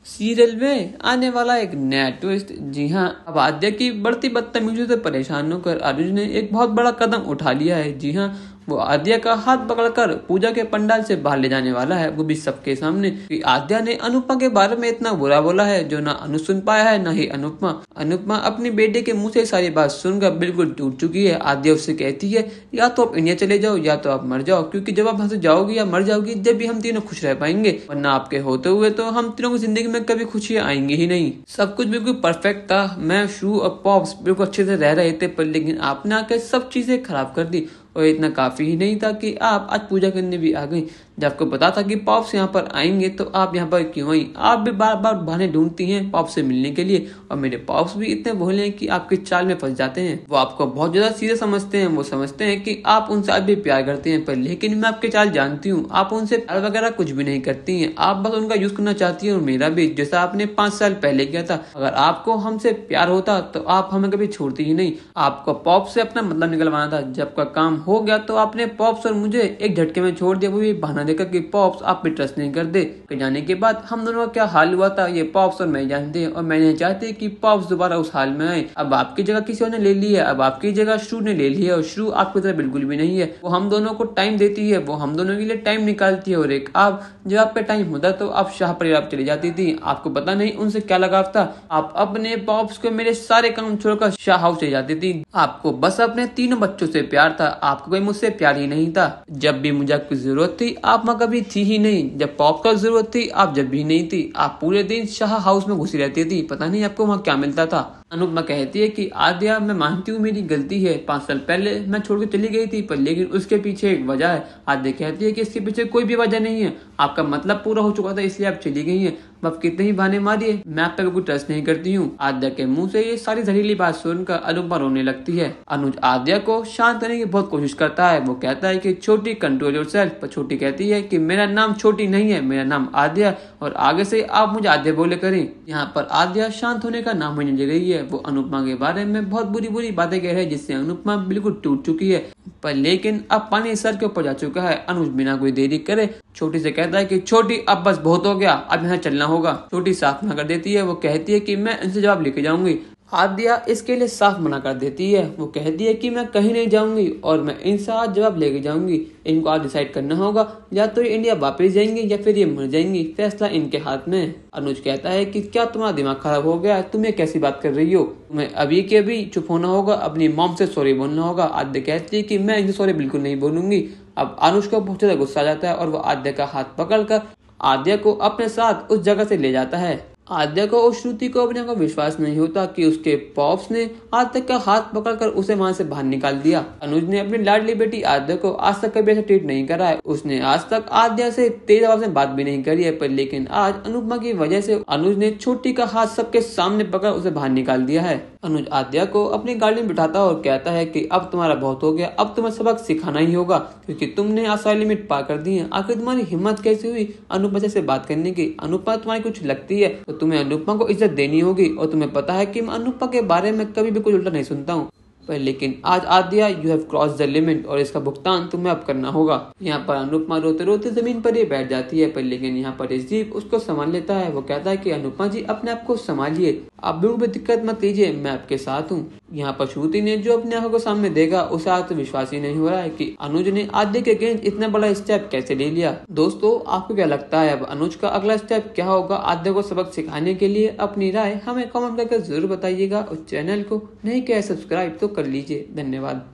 Serial में आने वाला एक नया ट्विस्ट। जी हाँ, अब आद्या की बढ़ती बदतमीजी से परेशान होकर अनुज ने एक बहुत बड़ा कदम उठा लिया है। जी हाँ, वो आद्या का हाथ पकड़कर पूजा के पंडाल से बाहर ले जाने वाला है, वो भी सबके सामने। कि आद्या ने अनुपमा के बारे में इतना बुरा बोला है जो ना अनुज सुन पाया है ना ही अनुपमा। अनुपमा अपनी बेटे के मुंह से सारी बात सुनकर बिल्कुल टूट चुकी है। आद्या उससे कहती है या तो आप इंडिया चले जाओ या तो आप मर जाओ, क्योंकि जब आप यहाँ से जाओगी या मर जाओगी जब भी हम तीनों खुश रह पाएंगे, वरना आपके होते हुए तो हम तीनों की जिंदगी में कभी खुशियां आएंगी ही नहीं। सब कुछ बिल्कुल परफेक्ट था, मैं शू और पॉप्स बिल्कुल अच्छे से रह रहे थे, पर लेकिन आपने आकर सब चीजें खराब कर दी। और इतना काफी ही नहीं था कि आप आज पूजा करने भी आ गई। जब आपको पता था कि पॉप्स यहाँ पर आएंगे तो आप यहाँ पर क्यों आई? आप भी बार बार बहाने ढूंढती हैं पॉप्स से मिलने के लिए, और मेरे पॉप्स भी इतने भोले हैं कि आपकी चाल में फंस जाते हैं। वो आपको बहुत ज्यादा सीधे समझते हैं, वो समझते हैं कि आप उनसे आज भी प्यार करते हैं, पर लेकिन मैं आपकी चाल जानती हूँ, आप उनसे प्यार वगैरह कुछ भी नहीं करती हैं, आप बस उनका यूज करना चाहती हैं। और मेरा भी, जैसा आपने 5 साल पहले किया था। अगर आपको हमसे प्यार होता तो आप हमें कभी छोड़ती ही नहीं। आपको पॉप्स से अपना मतलब निकलवाना था। जब का काम हो गया तो आपने पॉप्स और मुझे एक झटके में छोड़ दिया, वो भी बहाना देकर कि पॉप्स आप पे ट्रस्ट नहीं करते। जाने के बाद हम दोनों का क्या हाल हुआ था ये पॉप्स और मैं जानते हैं, और मैं नहीं चाहती कि पॉप्स दोबारा उस हाल में आए। अब आपकी जगह किसी और ने ले ली है, अब आपकी जगह श्रू ने ले ली है, और श्रू आपकी तरह बिल्कुल भी नहीं है। वो हम दोनों को टाइम देती है, वो हम दोनों के लिए टाइम निकालती है, और एक आप जब आप पे टाइम होता तो आप शाह परिवार चली जाती थी। आपको पता नहीं उनसे क्या लगाव था, आप अपने पॉप्स को मेरे सारे काम छोड़कर शाह हाउस चली जाती थी। आपको बस अपने 3 बच्चों से प्यार था, आपको कोई मुझसे प्यार ही नहीं था। जब भी मुझे आपकी जरूरत थी आप वहाँ कभी थी ही नहीं, जब पॉप का जरूरत थी आप जब भी नहीं थी। आप पूरे दिन शाह हाउस में घुसी रहती थी, पता नहीं आपको वहाँ क्या मिलता था। अनुपमा कहती है कि आद्या मैं मानती हूँ मेरी गलती है, 5 साल पहले मैं छोड़ के चली गई थी, पर लेकिन उसके पीछे एक वजह है। आद्या कहती है कि इसके पीछे कोई भी वजह नहीं है, आपका मतलब पूरा हो चुका था इसलिए आप चली गई हैं। अब कितने ही बहाने मारिए, मैं आप पे बिल्कुल ट्रस्ट नहीं करती हूँ। आद्या के मुंह से ये सारी जहरीली बात सुनकर अनुपमा रोने लगती है। अनुज आद्या को शांत करने की बहुत कोशिश करता है। वो कहता है कि छोटी कंट्रोल योरसेल्फ, पर छोटी कहती है कि मेरा नाम छोटी नहीं है, मेरा नाम आद्या, और आगे से आप मुझे आद्या बोले करें। यहाँ पर आद्या शांत होने का नाम ही नहीं ले रही है। वो अनुपमा के बारे में बहुत बुरी बुरी बातें कह रहे हैं, जिससे अनुपमा बिल्कुल टूट चुकी है। पर लेकिन अब पानी सर के ऊपर जा चुका है। अनुज बिना कोई देरी करे छोटी से कहता है कि छोटी अब बस बहुत हो गया, अब यहाँ चलना होगा। छोटी साफ मना कर देती है, वो कहती है कि मैं इनसे जवाब लेके जाऊंगी। आद्या इसके लिए साफ मना कर देती है, वो कहती है कि मैं कहीं नहीं जाऊंगी और मैं इनसे आज जवाब लेके जाऊंगी। इनको आज डिसाइड करना होगा, या तो ये इंडिया वापस जाएंगे या फिर ये मर जाएंगी, फैसला इनके हाथ में है। अनुज कहता है कि क्या तुम्हारा दिमाग खराब हो गया, तुम ये कैसी बात कर रही हो, तुम्हें अभी के अभी चुप होना होगा, अपनी मॉम से सॉरी बोलना होगा। आद्या कहती है कि मैं इनसे सॉरी बिल्कुल नहीं बोलूंगी। अब अनुज को बहुत ज्यादा गुस्सा आ जाता है और वो आद्या का हाथ पकड़कर आद्या को अपने साथ उस जगह से ले जाता है। आद्या को और श्रुति को अपने को विश्वास नहीं होता कि उसके पॉप्स ने आद्या का हाथ पकड़कर उसे वहां से बाहर निकाल दिया। अनुज ने अपनी लाडली बेटी आद्या को आज तक कभी ऐसा ट्रीट नहीं करा है। उसने आज तक आद्या से तेज आवाज में बात भी नहीं करी है, पर लेकिन आज अनुपमा की वजह से अनुज ने छोटी का हाथ सबके सामने पकड़ उसे बाहर निकाल दिया है। अनुज आद्या को अपनी गाड़ी में बिठाता और कहता है कि अब तुम्हारा बहुत हो गया, अब तुम्हें सबक सिखाना ही होगा, क्योंकि तुमने आसानी लिमिट पार कर दी है। आखिर तुम्हारी हिम्मत कैसे हुई अनुपमा से बात करने की? अनुपमा तुम्हारी कुछ लगती है तो तुम्हें अनुपमा को इज्जत देनी होगी, और तुम्हें पता है कि मैं अनुपमा के बारे में कभी भी कुछ उल्टा नहीं सुनता हूँ। पर लेकिन आज Aadya you have cross the limit, और इसका भुगतान तुम्हें अब करना होगा। यहाँ पर अनुपमा रोते रोते जमीन पर ही बैठ जाती है, पर लेकिन यहाँ पर जीव उसको संभाल लेता है। वो कहता है कि अनुपमा जी अपने आप को संभालिए, आप बिल्कुल भी दिक्कत मत लीजिए, मैं आपके साथ हूँ। यहाँ पर श्रुति ने जो अपने आंखों को सामने देखा उसे आज तो विश्वास ही नहीं हो रहा है कि अनुज ने आद्या के अगेंस्ट इतना बड़ा स्टेप कैसे ले लिया। दोस्तों आपको क्या लगता है अब अनुज का अगला स्टेप क्या होगा आद्या को सबक सिखाने के लिए? अपनी राय हमें कमेंट करके जरूर बताइएगा, और चैनल को नहीं किया सब्सक्राइब तो कर लीजिए। धन्यवाद।